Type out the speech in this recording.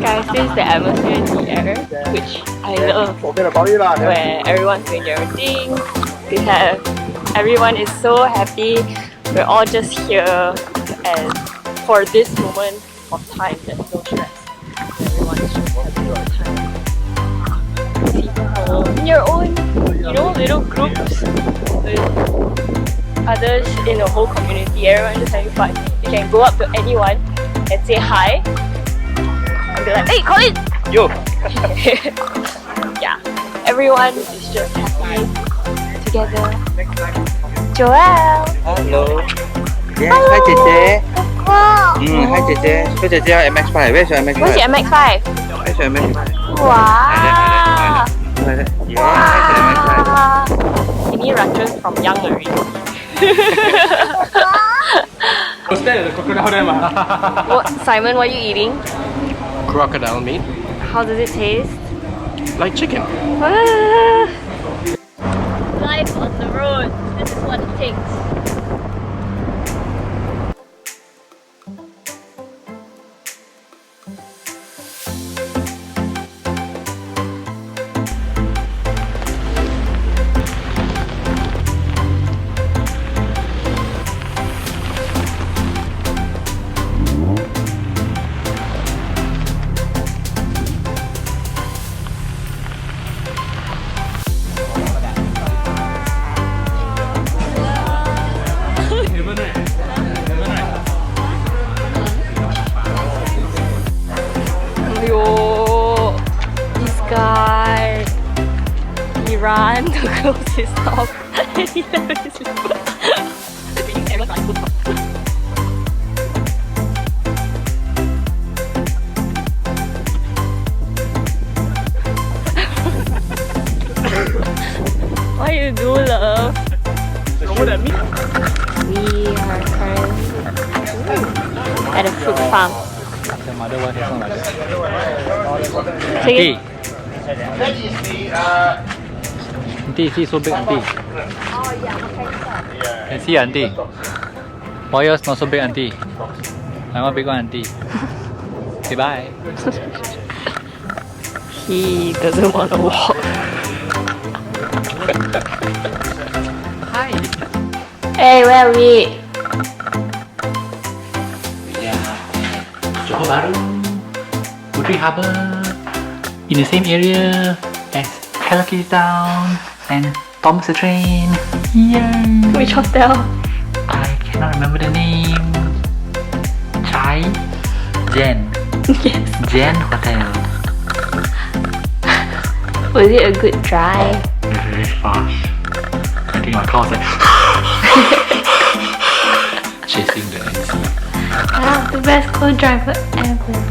guys, this is the atmosphere in the air, which I love. Where everyone's doing their own thing. Everyone is so happy. We're all just here, and for this moment of time, there's no stress. Everyone is just having a good time. See people in your own, little groups with others in the whole community. Everyone just having fun. You can go up to anyone and say hi. And be like, hey, Colin! Yo! Yeah, everyone is just happy together. Joel! Hello! Yes, hi JJ! Hi JJ! So JJ, your MX-5. Where's your MX-5? Where's your MX-5? Where's your MX-5? Wow! Yeah, wow. Ini Ranjan from young already. What, Simon, what are you eating? Crocodile meat. How does it taste? Like chicken. Life on the road. This is what it takes. Yo, this guy, he ran to close his shop and he left his slipper. What you do, love? We are currently at a fruit farm. Auntie. Auntie, see so big, auntie. Can see, auntie. Why yours not so big, auntie? I want big one, auntie. Say bye. He doesn't want to walk. Hi. Hey, where are we? Johor Bahru, Putri Harbour, in the same area as Hello Kitty Town and Thomas the Train. Yay! Which hotel? I cannot remember the name. Jen. Yes. Jen Hotel. Was it a good drive? Very fast. I think my car was like chasing the NC. Ah, the best co-driver ever.